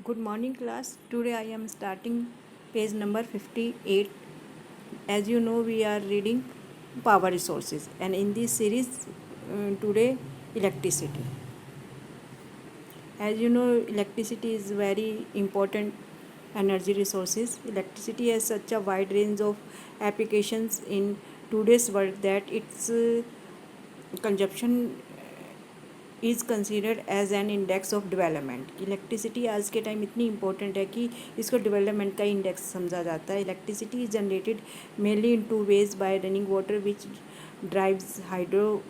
Good morning, class. Today I am starting page number 58. As you know, we are reading power resources, and in this series, today, electricity. As you know, electricity is very important energy resources. Electricity has such a wide range of applications in today's world that its consumption is considered as an index of development. Electricity आज के time इतनी important है कि इसको development का index समझा जाता है। Electricity is generated mainly in 2 ways: by running water which drives hydro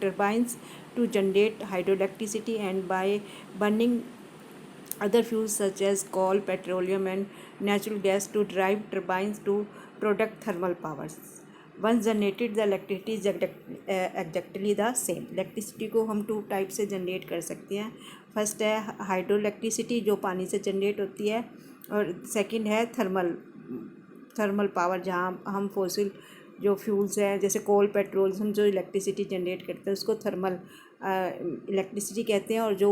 turbines to generate hydro electricity, and by burning other fuels such as coal, petroleum, and natural gas to drive turbines to product thermal powers. Once generated, the electricity is exactly the same. Electricity को हम 2 type से generate कर सकते हैं। First है hydro electricity, जो पानी से जनरेट होती है, और सेकंड है थर्मल पावर, जहाँ हम फॉसिल जो फ्यूल्स हैं जैसे कोल, पेट्रोल, हम जो इलेक्ट्रिसिटी जनरेट करते हैं उसको थर्मल इलेक्ट्रिसिटी कहते हैं। और जो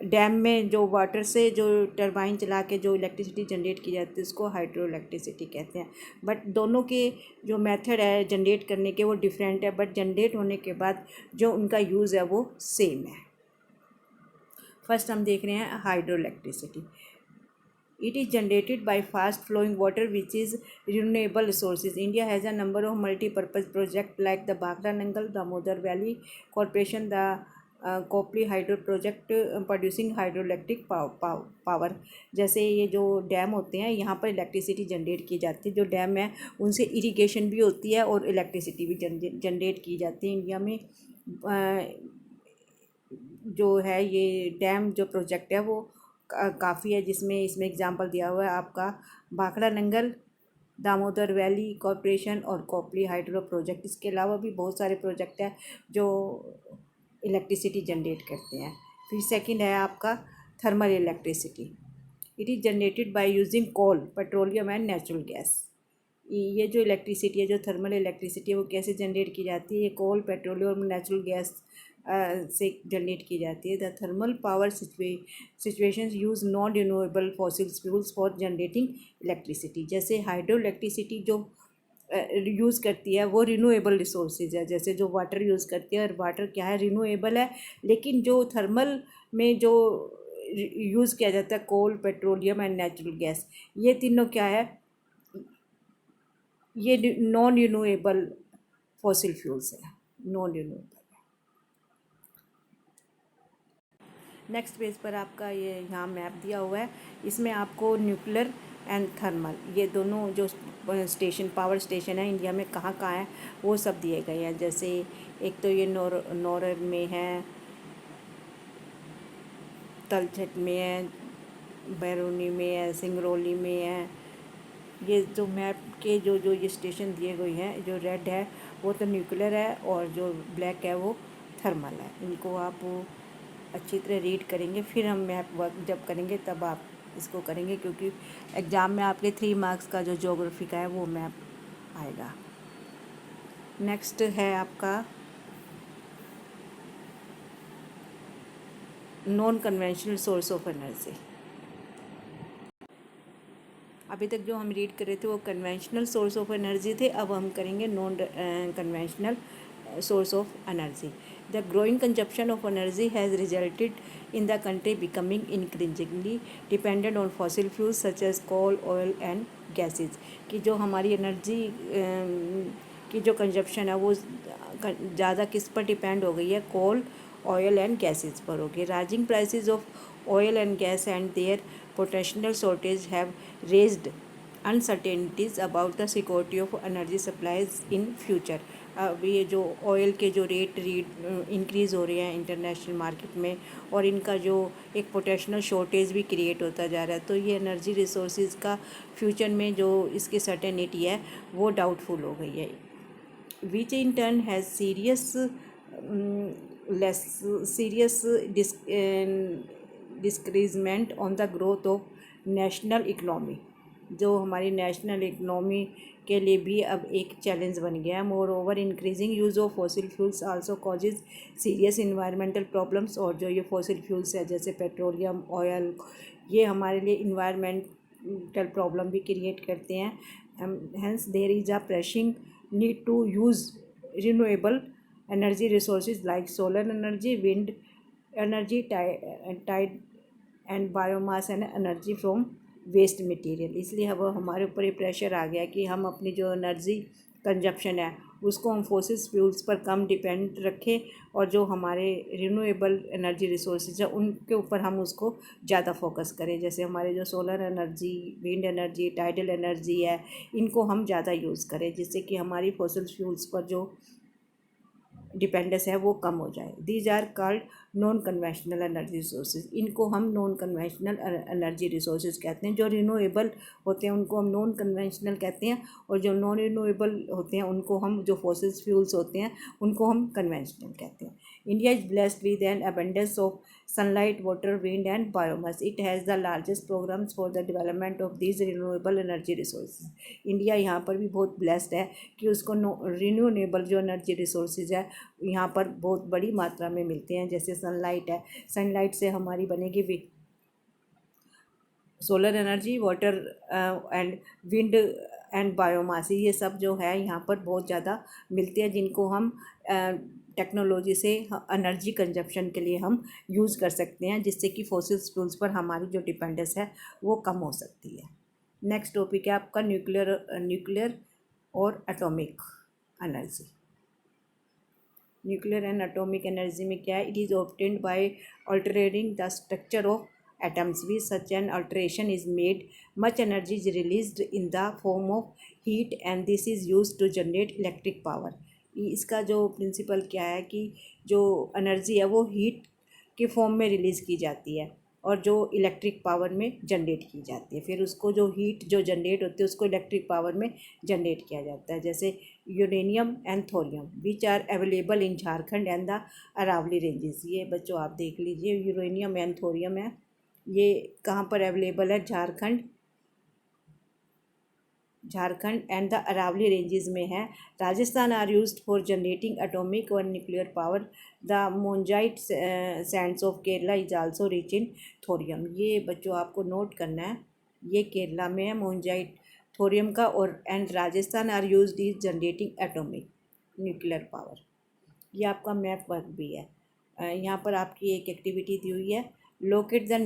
डैम में जो वाटर से जो टरबाइन चला के जो इलेक्ट्रिसिटी जनरेट की जाती है उसको हाइड्रो इलेक्ट्रिसिटी कहते हैं। बट दोनों के जो मेथड है जनरेट करने के वो डिफरेंट है, बट जनरेट होने के बाद जो उनका यूज़ है वो सेम है। फर्स्ट हम देख रहे हैं hydro electricity. It is generated by fast flowing water which is renewable resources. India has a number of multi-purpose projects like the Bhakra Nangal, Damodar Valley Corporation, the Kopli Hydro Project producing hydroelectric power. जैसे ये जो dam होते हैं यहाँ पर electricity generate की जाती है। जो डैम है उनसे इरिगेशन भी होती है और इलेक्ट्रिसिटी भी जनरेट की जाती है। इंडिया में जो है ये डैम जो प्रोजेक्ट है वो काफ़ी है, जिसमें इसमें एग्जांपल दिया हुआ है आपका भाखड़ा नंगल, दामोदर वैली कॉरपोरेशन और कोपली हाइड्रो प्रोजेक्ट। इसके अलावा भी बहुत सारे प्रोजेक्ट हैं जो इलेक्ट्रिसिटी जनरेट करते हैं। फिर सेकंड है आपका thermal electricity. It is generated by using coal, petroleum and natural gas. ये जो इलेक्ट्रिसिटी है, जो थर्मल इलेक्ट्रिसिटी है, वो कैसे जनरेट की जाती है? ये कोल, पेट्रोलियम और नेचुरल गैस से जनरेट की जाती है। The thermal power situations use non renewable fossil fuels for generating electricity. जैसे हाइड्रो इलेक्ट्रिसिटी जो यूज़ करती है वो रिन्यूएबल रिसोर्सेज है, जैसे जो वाटर यूज़ करती है, और वाटर क्या है, रिन्यूएबल है। लेकिन जो थर्मल में जो यूज़ किया जाता है कोल, पेट्रोलियम एंड नेचुरल गैस, ये तीनों क्या है, ये नॉन रिन्यूएबल फॉसिल फ्यूल्स है, नॉन रिन्यूएबल। नेक्स्ट पेज पर आपका ये यहाँ मैप दिया हुआ है। इसमें आपको न्यूक्लियर एंड थर्मल, ये दोनों जो स्टेशन, पावर स्टेशन है इंडिया में कहाँ कहाँ है वो सब दिए गए हैं। जैसे एक तो ये नौरर में है, तलछट में है, बैरूनी में है, सिंगरौली में है। ये जो मैप के जो ये स्टेशन दिए गए हैं, जो रेड है वो तो न्यूक्लियर है और जो ब्लैक है वो थर्मल है। इनको आप अच्छी तरह रीड करेंगे, फिर हम मैप वर्क जब करेंगे तब आप इसको करेंगे, क्योंकि एग्ज़ाम में आपके 3 मार्क्स का जो ज्योग्राफी का है वो मैप आएगा। नेक्स्ट है आपका non conventional source of energy. अभी तक जो हम रीड कर रहे थे वो कन्वेंशनल सोर्स ऑफ एनर्जी थे, अब हम करेंगे non conventional source of energy. The growing consumption of energy has resulted in the country becoming increasingly dependent on fossil fuels such as coal, oil and gases. कि जो हमारी energy की जो consumption है वो ज़्यादा किस पर डिपेंड हो गई है? कोल, ऑयल एंड गैसेस पर हो गई। Rising prices of oil and gas and their potential shortage have raised uncertainties about the security of energy supplies in future. अब ये जो ऑयल के जो रेट इंक्रीज़ हो रहे हैं इंटरनेशनल मार्केट में, और इनका जो एक पोटेंशियल शॉर्टेज भी क्रिएट होता जा रहा है, तो ये एनर्जी रिसोर्सेज का फ्यूचर में जो इसकी सर्टेनिटी है वो डाउटफुल हो गई है, which in turn has serious discouragement on the growth of national economy. जो हमारी नेशनल इकनॉमी के लिए भी अब एक चैलेंज बन गया है। More over increasing use of fossil fuels also causes serious environmental problems. और जो ये फॉसिल फ्यूल्स है जैसे पेट्रोलियम, ऑयल, ये हमारे लिए इन्वायरमेंटल प्रॉब्लम भी क्रिएट करते हैं। Hence there is a pressing need to use renewable energy resources like solar energy, wind energy, tide and biomass and energy from waste material. इसलिए अब हमारे ऊपर ये प्रेशर आ गया कि हम अपनी जो एनर्जी कंजप्शन है उसको हम फॉसिल फ्यूल्स पर कम डिपेंड रखें और जो हमारे रिन्यूएबल एनर्जी रिसोर्सेज है उनके ऊपर हम उसको ज़्यादा फोकस करें। जैसे हमारे जो solar energy, wind energy, tidal energy है, इनको हम ज़्यादा यूज़ करें जिससे कि हमारी फॉसिल फ्यूल्स पर जो डिपेंडेंस है वो कम हो जाए। These are called non conventional energy resources. इनको हम नॉन कन्वेंशनल एनर्जी रिसोर्सेज कहते हैं। जो रिन्यूएबल होते हैं उनको हम नॉन कन्वेंशनल कहते हैं और जो नॉन रिन्यूएबल होते हैं उनको हम, जो फॉसिल फ्यूल्स होते हैं उनको हम कन्वेंशनल कहते हैं। India is blessed with N abundance of sunlight, water, wind and biomass. It has the largest programs for the development of these renewable energy resources. India यहाँ पर भी बहुत ब्लेस्ड है कि उसको रिन्यूएबल जो एनर्जी रिसोर्सेज है यहाँ पर बहुत बड़ी मात्रा में मिलते हैं। जैसे सनलाइट है, सनलाइट से हमारी बनेगी भी solar energy, water and wind and biomass. ये सब जो है यहाँ पर बहुत ज़्यादा मिलते हैं जिनको हम टेक्नोलॉजी से एनर्जी कंजप्शन के लिए हम यूज़ कर सकते हैं जिससे कि फॉसिल फ्यूल्स पर हमारी जो डिपेंडेंस है वो कम हो सकती है। नेक्स्ट टॉपिक है आपका न्यूक्लियर और atomic energy. Nuclear and atomic energy में क्या है? It is obtained by altering the structure of atoms. With such an alteration is made, much energy is released in the form of heat and this is used to generate electric power. इसका जो principal क्या है कि जो energy है वो heat के form में रिलीज़ की जाती है और जो इलेक्ट्रिक पावर में जनरेट की जाती है। फिर उसको जो हीट जो जनरेट होती है उसको इलेक्ट्रिक पावर में जनरेट किया जाता है। जैसे uranium and thorium which are available in Jharkhand and the Aravalli ranges. ये बच्चों आप देख लीजिए, यूरेनियम एंड थोरियम है, ये कहाँ पर अवेलेबल है? Jharkhand and the Aravalli ranges में है। Rajasthan are used for generating atomic और nuclear power. The monazite sands of Kerala is also rich in thorium. ये बच्चों आपको नोट करना है, ये केरला में है मोन्जाइट थोरियम का। और and Rajasthan are used is generating atomic nuclear power. ये आपका मैप वर्क भी है। यहाँ पर आपकी एक एक्टिविटी दी हुई है, locate the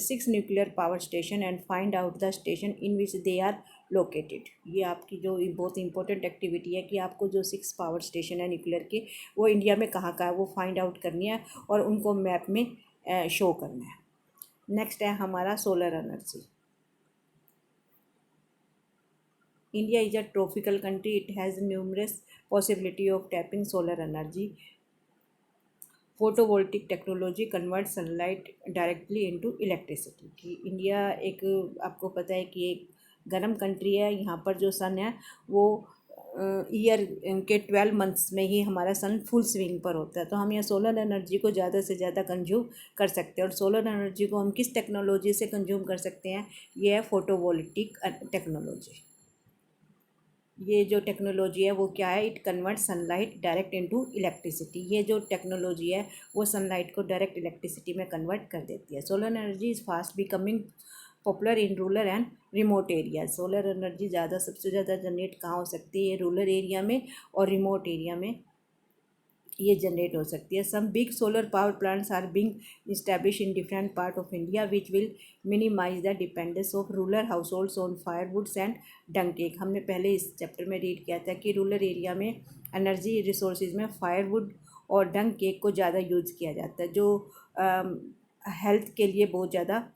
six nuclear power station and find out the station in which they are located. ये आपकी जो बहुत इंपॉर्टेंट एक्टिविटी है कि आपको जो 6 पावर स्टेशन है न्यूक्लियर के वो इंडिया में कहाँ का है वो फाइंड आउट करनी है और उनको मैप में शो करना है। नेक्स्ट है हमारा solar energy. India is a tropical country, it has numerous possibility of tapping solar energy. Photovoltaic technology convert sunlight directly into electricity. कि इंडिया एक, आपको पता है कि एक गर्म कंट्री है, यहाँ पर जो सन है वो ईयर के 12 मंथ्स में ही हमारा सन फुल स्विंग पर होता है। तो हम यहाँ सोलर एनर्जी को ज़्यादा से ज़्यादा कंज्यूम कर सकते हैं। और सोलर एनर्जी को हम किस टेक्नोलॉजी से कंज्यूम कर सकते हैं? ये है फोटोवोल्टिक टेक्नोलॉजी। ये जो टेक्नोलॉजी है वो क्या है? It convert sunlight direct into electricity. ये जो टेक्नोलॉजी है वो सनलाइट को डायरेक्ट इलेक्ट्रिसिटी में कन्वर्ट कर देती है। Solar energy is fast becoming popular in rural and remote area. Solar energy ज़्यादा, सबसे ज़्यादा जनरेट कहाँ हो सकती है? रूरल एरिया में और रिमोट एरिया में ये जनरेट हो सकती है। Some big solar power plants are being establish in different part of India which will minimise the dependence of rural households on firewoods and dung cake. हमने पहले इस चैप्टर में read किया था कि रूरल एरिया में energy resources में firewood और डंग केक को ज़्यादा यूज़ किया जाता है जो हेल्थ के लिए बहुत ज़्यादा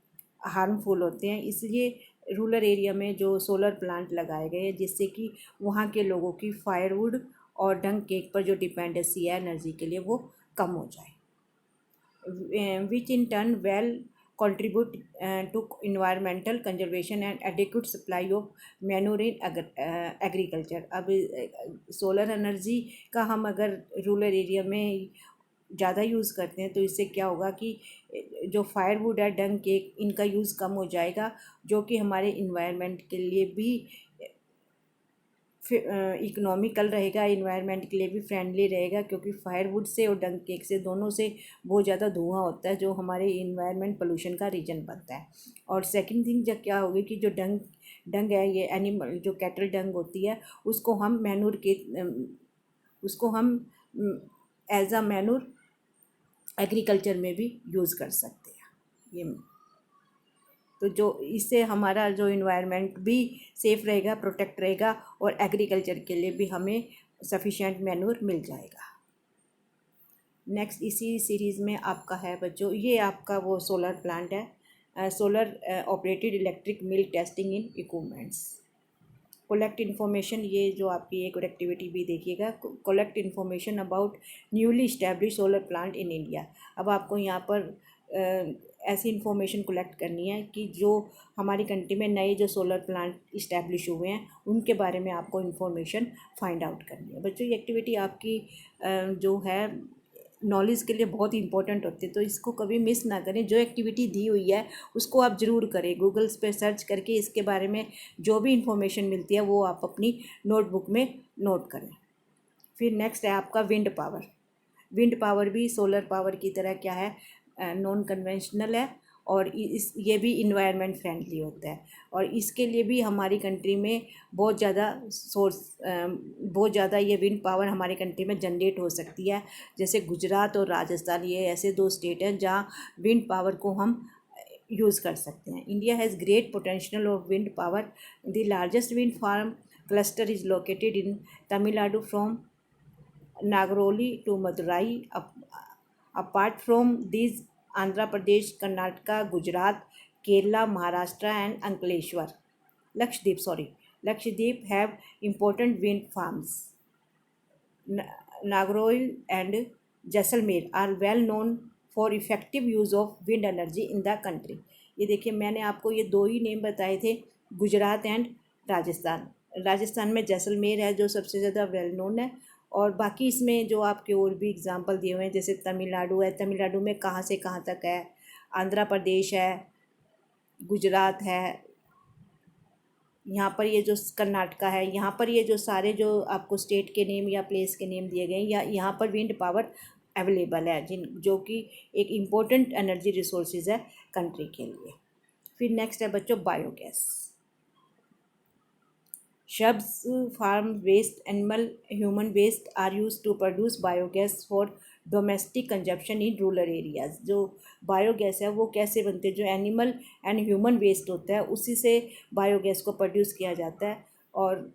हार्मफुल होते हैं। इसलिए रूरल एरिया में जो सोलर प्लांट लगाए गए हैं जिससे कि वहाँ के लोगों की फायरवुड और डंग केक पर जो डिपेंडेंसी है एनर्जी के लिए वो कम हो जाए। Which in turn well contribute to environmental conservation and adequate supply of manure in agriculture। अब सोलर एनर्जी का हम अगर रूरल एरिया में ज़्यादा यूज़ करते हैं तो इससे क्या होगा कि जो फायरवुड है, डंग केक, इनका यूज़ कम हो जाएगा, जो कि हमारे इन्वायरमेंट के लिए भी इकोनॉमिकल रहेगा, इन्वायरमेंट के लिए भी फ्रेंडली रहेगा, क्योंकि फायरवुड से और डंग केक से दोनों से बहुत ज़्यादा धुआं होता है जो हमारे इन्वायरमेंट पोल्यूशन का रीज़न बनता है। और सेकंड थिंग जब क्या होगी कि जो डंग डंग है, ये एनिमल जो कैटल डंग होती है, उसको हम मैनूर के उसको हम एज अ मैनूर एग्रीकल्चर में भी यूज़ कर सकते हैं। ये तो जो इससे हमारा जो इन्वायरमेंट भी सेफ रहेगा, प्रोटेक्ट रहेगा, और एग्रीकल्चर के लिए भी हमें सफिशिएंट मैन्योर मिल जाएगा। नेक्स्ट इसी सीरीज़ में आपका है बच्चों, ये आपका वो सोलर प्लांट है, solar operated electric mill testing in equipments. Collect information, ये जो आपकी एक एक्टिविटी भी देखिएगा, collect information about newly establish solar plant in India. अब आपको यहाँ पर ऐसी इन्फॉर्मेशन कलेक्ट करनी है कि जो हमारी कंट्री में नए जो सोलर प्लांट इस्टेब्लिश हुए हैं उनके बारे में आपको इन्फॉर्मेशन फाइंड आउट करनी है। बच्चों, ये एक्टिविटी आपकी जो है नॉलेज के लिए बहुत ही इंपॉर्टेंट होती है, तो इसको कभी मिस ना करें। जो एक्टिविटी दी हुई है उसको आप ज़रूर करें, गूगल्स पे सर्च करके इसके बारे में जो भी इंफॉर्मेशन मिलती है वो आप अपनी नोटबुक में नोट करें। फिर नेक्स्ट है आपका विंड पावर। विंड पावर भी सोलर पावर की तरह क्या है, नॉन कन्वेंशनल है, और इस ये भी इन्वायरमेंट फ्रेंडली होता है, और इसके लिए भी हमारी कंट्री में बहुत ज़्यादा ये विंड पावर हमारी कंट्री में जनरेट हो सकती है। जैसे गुजरात और राजस्थान, ये ऐसे दो स्टेट हैं जहाँ विंड पावर को हम यूज़ कर सकते हैं। India has great potential of wind power. The largest wind farm cluster is located in Tamil Nadu from Nagroli to Madurai. Apart from these, Andhra Pradesh, Karnataka, Gujarat, Kerala, Maharashtra and Ankleshwar, Lakshadweep have important wind farms. Nagaroi and Jaisalmer are well known for effective use of wind energy in the country. ये देखिए, मैंने आपको ये दो ही name बताए थे, Gujarat and Rajasthan. Rajasthan में जैसलमेर है जो सबसे ज़्यादा वेल नोन है, और बाकी इसमें जो आपके और भी एग्जांपल दिए हुए हैं, जैसे तमिलनाडु है, तमिलनाडु में कहाँ से कहाँ तक है, आंध्र प्रदेश है, गुजरात है, यहाँ पर ये जो कर्नाटका है, यहाँ पर ये जो सारे जो आपको स्टेट के नेम या प्लेस के नेम दिए गए, या यहाँ पर विंड पावर अवेलेबल है, जो कि एक इम्पोर्टेंट एनर्जी रिसोर्सेज है कंट्री के लिए। फिर नेक्स्ट है बच्चों biogas. Shrubs, farm waste, animal, human waste are used to produce biogas for domestic consumption in rural areas. जो बायोगैस है वो कैसे बनते हैं, जो एनिमल एंड ह्यूमन वेस्ट होता है उसी से बायोगैस को प्रोड्यूस किया जाता है, और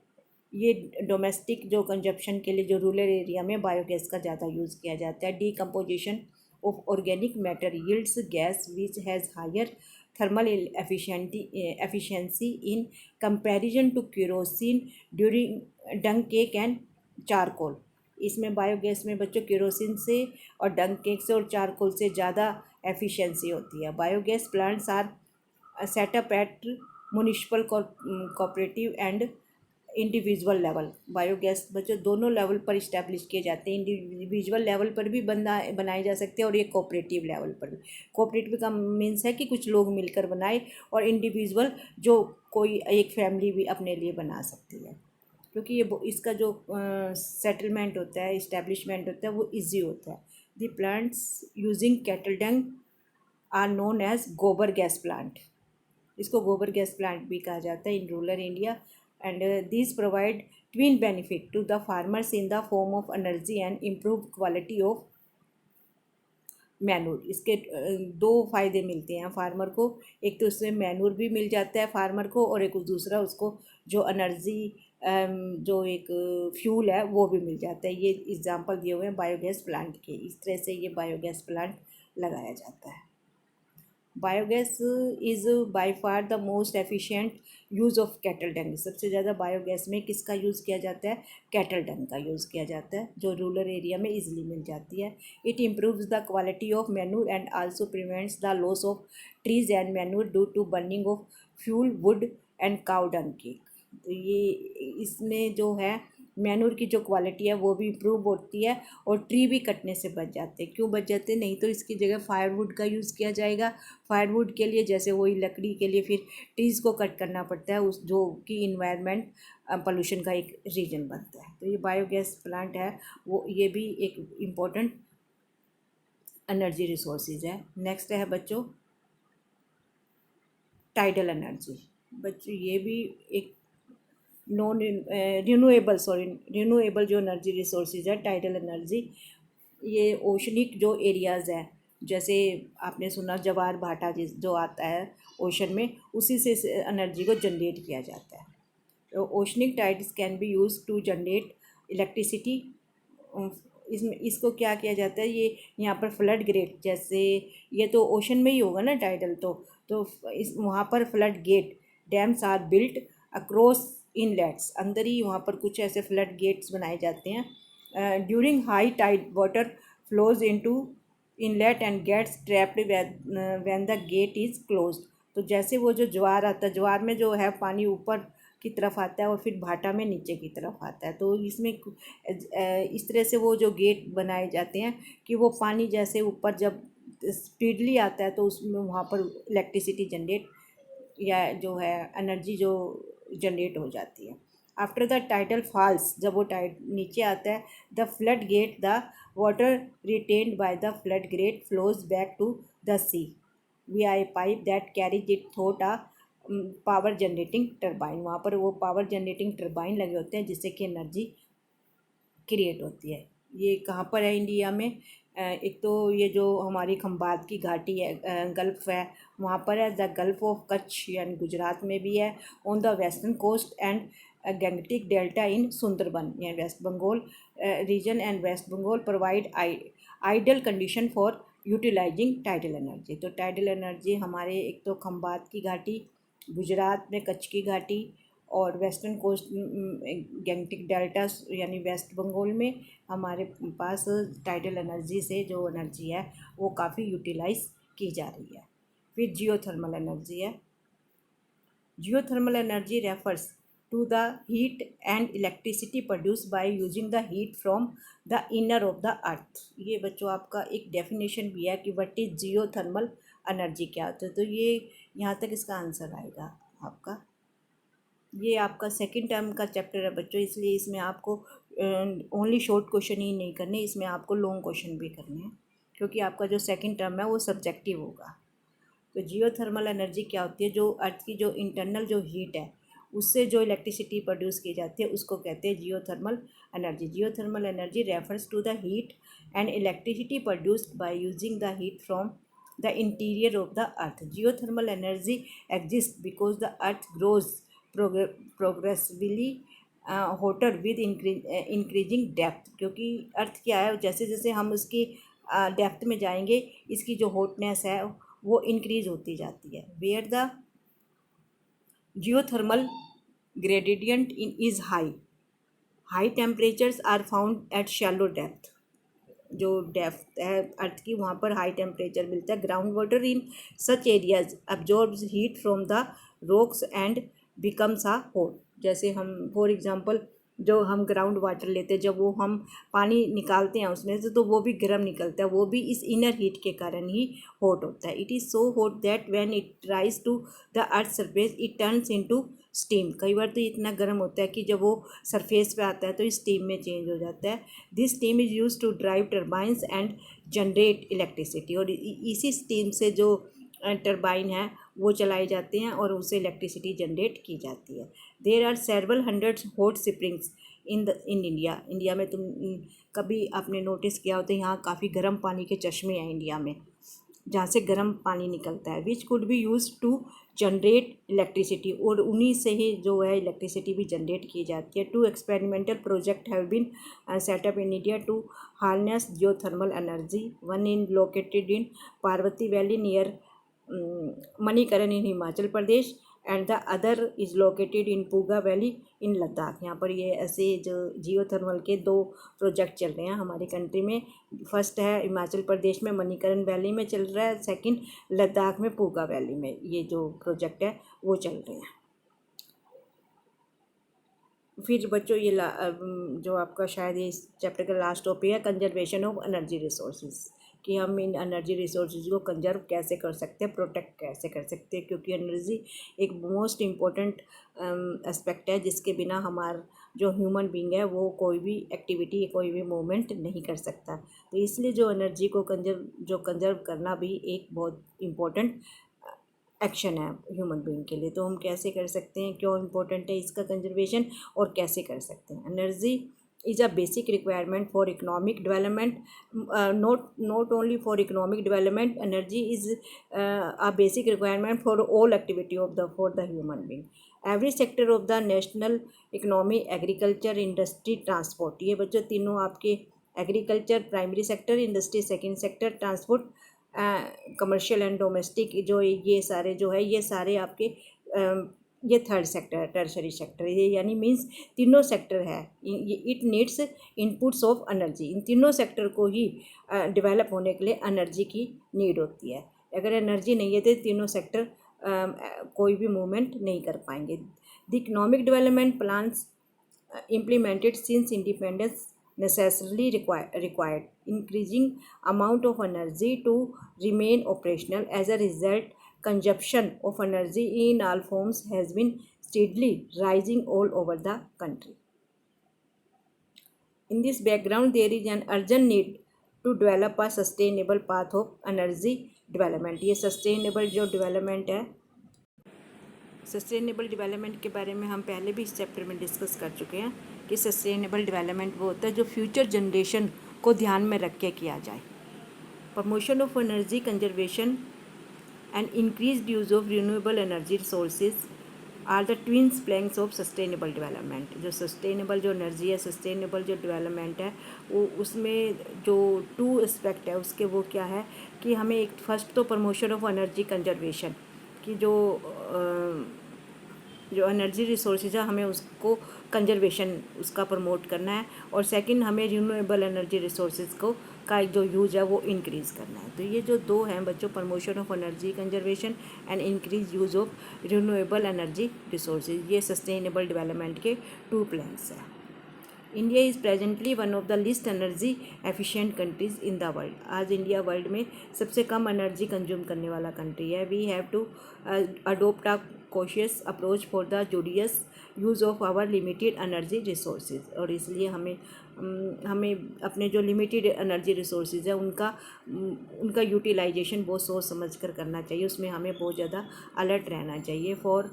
ये डोमेस्टिक जो कंजप्शन के लिए जो रूरल एरिया में बायोगैस का ज़्यादा यूज़ किया जाता है। Decomposition of organic matter yields gas which has higher thermal efficiency in comparison to kerosene during dung cake and charcoal। इसमें बायोगैस में बच्चों केरोसिन से और डंग केक से और चारकोल से ज़्यादा एफिशिएंसी होती है। Biogas plants are setup at municipal cooperative and individual level. Biogas बच्चों दोनों लेवल पर इस्टेब्लिश किए जाते हैं, इंडिविजुअल लेवल पर भी बनाए जा सकते हैं और ये कोऑपरेटिव लेवल पर भी। कोऑपरेटिव का मीन्स है कि कुछ लोग मिलकर बनाए, और इंडिविजुअल जो कोई एक फैमिली भी अपने लिए बना सकती है, क्योंकि ये इसका जो सेटलमेंट होता है, इस्टेब्लिशमेंट होता है, वो ईजी होता है। The plants using cattle dung are known as gobar gas plant. इसको गोबर गैस प्लांट भी कहा जाता है in rural India, and these provide twin benefit to the farmers in the form of energy and improved quality of manure. इसके दो फ़ायदे मिलते हैं फार्मर को, एक तो उसमें मैनूर भी मिल जाता है फार्मर को, और एक दूसरा उसको जो एनर्जी जो एक फ्यूल है वो भी मिल जाता है। ये एग्जांपल दिए हुए हैं बायोगैस प्लांट के, इस तरह से ये बायोगैस प्लांट लगाया जाता है। Biogas is by far the most efficient use of cattle डंग। सबसे ज़्यादा बायोगैस में किसका यूज़ किया जाता है, कैटल डंग का यूज़ किया जाता है, जो रूरल एरिया में इजीली मिल जाती है। It improves the quality of manure and also prevents the loss of trees and manure due to burning of fuel, wood and cow dung cake. तो ये इसमें जो है मैनूर की जो क्वालिटी है वो भी इम्प्रूव होती है और ट्री भी कटने से बच जाते हैं। क्यों बच जाते हैं? नहीं तो इसकी जगह फायरवुड का यूज़ किया जाएगा। फायरवुड के लिए जैसे वही लकड़ी के लिए फिर ट्रीज़ को कट करना पड़ता है, उस जो कि इन्वायरमेंट पोल्यूशन का एक रीजन बनता है। तो ये बायोगैस प्लांट है वो, ये भी एक इम्पोर्टेंट एनर्जी रिसोर्सेज है। नेक्स्ट है बच्चों टाइडल एनर्जी। बच्चों ये भी एक नॉन रिन्यूएबल जो एनर्जी रिसोर्सेज है टाइडल एनर्जी। ये ओशनिक जो एरियाज़ है, जैसे आपने सुना जवार भाटा जिस जो आता है ओशन में, उसी से एनर्जी को जनरेट किया जाता है। तो oceanic tides can be use to generate electricity. इसमें इसको क्या किया जाता है, ये यहाँ पर फ्लड गेट, जैसे ये तो ओशन में ही होगा ना टाइडल, तो इस वहाँ पर flood gate dams are built across inlets, अंदर ही वहाँ पर कुछ ऐसे फ्लड गेट्स बनाए जाते हैं। During high tide water flows into inlet and gates trapped when the gate is closed. तो जैसे वो जो ज्वार आता है, ज्वार में जो है पानी ऊपर की तरफ आता है और फिर भाटा में नीचे की तरफ आता है, तो इसमें इस तरह से वो जो गेट बनाए जाते हैं कि वो पानी जैसे ऊपर जब स्पीडली आता है तो उसमें वहाँ पर इलेक्ट्रिसिटी जनरेट या जो है एनर्जी जो जनरेट हो जाती है। आफ्टर द टाइडल फॉल्स, जब वो टाइड नीचे आता है, the flood gate the water retained by the flood gate flows back to the sea via a pipe that carries it through a power generating turbine. वहाँ पर वो power generating turbine लगे होते हैं जिससे कि एनर्जी क्रिएट होती है। ये कहाँ पर है इंडिया में? एक तो ये जो हमारी खंबात की घाटी है, गल्फ़ है, वहाँ पर है। द गल्फ़ ऑफ कच्छ यानी गुजरात में भी है। On the western coast and gangetic delta in Sundarban या West Bengal region and West Bengal provide ideal condition for utilising tidal energy. तो टाइडल एनर्जी हमारे एक तो खंबात की घाटी गुजरात में, कच्छ की घाटी और वेस्टर्न कोस्ट गैंगटिक डेल्टा यानी वेस्ट बंगाल में हमारे पास टाइडल एनर्जी से जो एनर्जी है वो काफ़ी यूटिलाइज की जा रही है। फिर जियोथर्मल एनर्जी है। Geothermal energy refers to the heat and electricity produced by using the heat from the inner of the earth। ये बच्चों आपका एक डेफिनेशन भी है कि व्हाट इज जियोथर्मल एनर्जी क्या होता है। तो ये यहाँ तक इसका आंसर आएगा आपका। ये आपका सेकंड टर्म का चैप्टर है बच्चों, इसलिए इसमें आपको ओनली शॉर्ट क्वेश्चन ही नहीं करने, इसमें आपको लॉन्ग क्वेश्चन भी करने हैं क्योंकि आपका जो सेकंड टर्म है वो सब्जेक्टिव होगा। तो जियोथर्मल एनर्जी क्या होती है? जो अर्थ की जो इंटरनल जो हीट है उससे जो इलेक्ट्रिसिटी प्रोड्यूस की जाती है उसको कहते हैं geothermal energy. Geothermal energy refers to the heat and electricity produced by using the heat from the interior of the earth. Geothermal energy exist because the earth grows progressively hotter with increasing depth. क्योंकि earth क्या है, जैसे जैसे हम उसकी depth में जाएंगे इसकी जो हॉटनेस है वो इंक्रीज होती जाती है। Where the geothermal gradient in is high temperatures are found at shallow depth. जो डेप्थ है अर्थ की वहाँ पर हाई टेम्परेचर मिलता है। Ground water in such areas absorbs heat from the rocks and becomes a hot. जैसे हम for example जो हम ग्राउंड वाटर लेते हैं, जब वो हम पानी निकालते हैं उसमें से तो वो भी गर्म निकलता है, वो भी इस इनर हीट के कारण ही हॉट होता है। It is so hot that when it rise to the earth surface it turns into steam. कई बार तो इतना गर्म होता है कि जब वो सरफेस पे आता है तो स्टीम में चेंज हो जाता है। This steam is use to drive turbines and generate electricity. और इसी स्टीम से जो टरबाइन है वो चलाए जाते हैं और उससे इलेक्ट्रिसिटी जनरेट की जाती है। There are several hundreds hot springs in India. India में तुम कभी आपने नोटिस किया हो तो यहाँ काफ़ी गर्म पानी के चश्मे हैं इंडिया में जहाँ से गर्म पानी निकलता है। Which could be use to generate electricity, और उन्हीं से ही जो है इलेक्ट्रिसिटी भी जनरेट की जाती है। Two experimental project have been set up in India to harness geothermal energy. One in located in Parvati valley near Manikaran in Himachal Pradesh and the other is located in Puga valley in Ladakh. यहाँ पर ये ऐसे जो जियोथर्मल के दो प्रोजेक्ट चल रहे हैं हमारी कंट्री में। फर्स्ट है हिमाचल प्रदेश में मणिकरण वैली में चल रहा है, सेकंड लद्दाख में पूगा वैली में ये जो प्रोजेक्ट है वो चल रहे हैं। फिर बच्चों ये जो आपका शायद ये इस चैप्टर का लास्ट टॉपिक है कंजर्वेशन ऑफ एनर्जी रिसोर्सेज, कि हम इन एनर्जी रिसोर्सेज को कंजर्व कैसे कर सकते हैं, प्रोटेक्ट कैसे कर सकते हैं, क्योंकि एनर्जी एक मोस्ट इम्पोर्टेंट एस्पेक्ट है जिसके बिना हमारा जो ह्यूमन बींग है वो कोई भी एक्टिविटी कोई भी मूवमेंट नहीं कर सकता। तो इसलिए जो एनर्जी को कंजर्व करना भी एक बहुत इम्पोर्टेंट एक्शन है ह्यूमन बीइंग के लिए। तो हम कैसे कर सकते हैं, क्यों इम्पोर्टेंट है इसका कंजर्वेशन और कैसे कर सकते हैं। Energy is a basic requirement for economic development, not only for economic development, energy is a basic requirement for all activity of the for the human being. Every sector of the national economy, agriculture, industry, transport, ये बच्चों तीनों आपके agriculture primary sector, industry second sector, transport commercial and domestic, जो ये सारे जो है ये सारे आपके ये थर्ड सेक्टर है, टर्शरी सेक्टर, ये यानी मीन्स तीनों सेक्टर है। It needs inputs of energy, इन तीनों सेक्टर को ही डेवलप होने के लिए एनर्जी की नीड होती है। अगर एनर्जी नहीं है तो तीनों सेक्टर कोई भी मूवमेंट नहीं कर पाएंगे। The economic development plans implemented since independence necessarily required increasing amount of energy to remain operational. As a result, consumption of energy in all forms has been steadily rising all over the country. In this background, there is an urgent need to develop a sustainable path of energy development. ये sustainable जो development है, sustainable development के बारे में हम पहले भी इस चैप्टर में डिस्कस कर चुके हैं कि सस्टेनेबल डेवलपमेंट वो होता है जो फ्यूचर जनरेशन को ध्यान में रख के किया जाए। Promotion of energy conservation and increased use of renewable energy resources are the twins planks of sustainable development. जो सस्टेनेबल जो एनर्जी है, सस्टेनेबल जो डेवलपमेंट है, वो उसमें जो टू एस्पेक्ट है उसके वो क्या है कि हमें एक फर्स्ट तो प्रमोशन ऑफ एनर्जी कंजर्वेशन की जो एनर्जी रिसोर्सेज है हमें उसको कंजर्वेशन उसका प्रमोट करना है, और सेकंड हमें रिन्यूएबल एनर्जी रिसोर्सेज को का जो यूज है वो इंक्रीज़ करना है। तो ये जो दो हैं बच्चों, promotion of energy conservation and increase use of renewable energy resources, ये सस्टेनेबल डेवलपमेंट के टू प्लान्स हैं। India is presently one of the least energy efficient countries in the world. आज इंडिया वर्ल्ड में सबसे कम एनर्जी कंज्यूम करने वाला country है। We have to adopt a cautious approach for the judicious use of our limited energy resources, और इसलिए हमें अपने जो लिमिटेड एनर्जी रिसोर्सेज है उनका यूटिलाइजेशन बहुत सोच समझ कर करना चाहिए, उसमें हमें बहुत ज़्यादा अलर्ट रहना चाहिए। For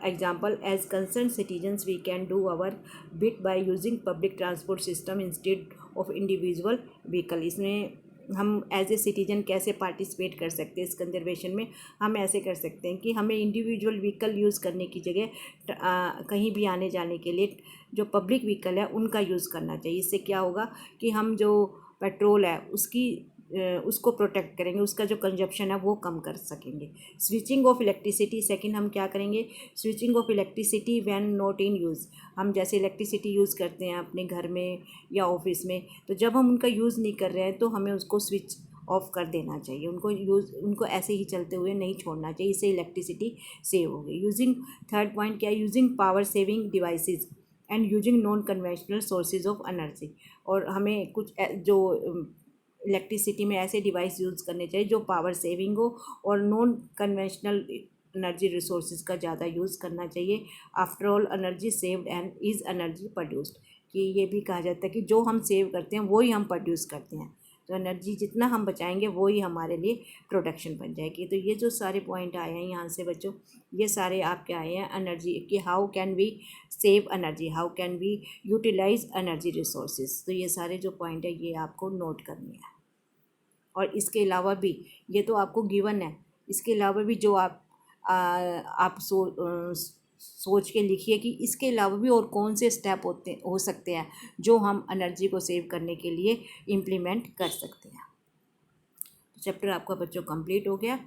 example, as concern citizens we can do our bit by using public transport system instead of individual vehicle. इसमें हम एज ए सिटीजन कैसे पार्टिसिपेट कर सकते हैं इस कंजर्वेशन में, हम ऐसे कर सकते हैं कि हमें इंडिविजुअल व्हीकल यूज़ करने की जगह कहीं भी आने जाने के लिए जो पब्लिक व्हीकल है उनका यूज़ करना चाहिए। इससे क्या होगा कि हम जो पेट्रोल है उसको प्रोटेक्ट करेंगे, उसका जो कंजप्शन है वो कम कर सकेंगे। स्विचिंग ऑफ इलेक्ट्रिसिटी, सेकंड हम क्या करेंगे, switching off electricity when not in use. हम जैसे इलेक्ट्रिसिटी यूज़ करते हैं अपने घर में या ऑफिस में, तो जब हम उनका यूज़ नहीं कर रहे हैं तो हमें उसको स्विच ऑफ कर देना चाहिए, उनको ऐसे ही चलते हुए नहीं छोड़ना चाहिए, इससे इलेक्ट्रिसिटी सेव होगी। यूजिंग थर्ड पॉइंट क्या है, using power saving devices and using non conventional sources of energy. और हमें कुछ जो इलेक्ट्रिसिटी में ऐसे डिवाइस यूज़ करने चाहिए जो पावर सेविंग हो और नॉन कन्वेंशनल एनर्जी रिसोर्सेज का ज़्यादा यूज़ करना चाहिए। After all energy saved and is energy produced, कि ये भी कहा जाता है कि जो हम सेव करते हैं वो ही हम प्रोड्यूस करते हैं, तो एनर्जी जितना हम बचाएंगे वो ही हमारे लिए प्रोडक्शन बन जाएगी। तो ये जो सारे पॉइंट आए हैं यहाँ से बच्चों, ये सारे आपके आए हैं एनर्जी कि how can we save energy, how can we utilise energy resources. तो ये सारे जो पॉइंट है ये आपको नोट करने हैं। और इसके अलावा भी ये तो आपको गिवन है, इसके अलावा भी जो आप सोच के लिखिए कि इसके अलावा भी और कौन से स्टेप हो सकते हैं जो हम एनर्जी को सेव करने के लिए इम्प्लीमेंट कर सकते हैं। चैप्टर आपका बच्चों कंप्लीट हो गया।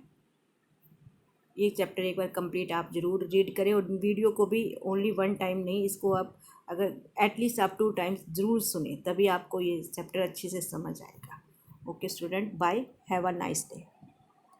ये चैप्टर एक बार कंप्लीट आप ज़रूर रीड करें, और वीडियो को भी ओनली वन टाइम नहीं, इसको आप अगर एटलीस्ट आप 2 टाइम्स ज़रूर सुने, तभी आपको ये चैप्टर अच्छे से समझ आएगा। Okay student, bye, have a nice day.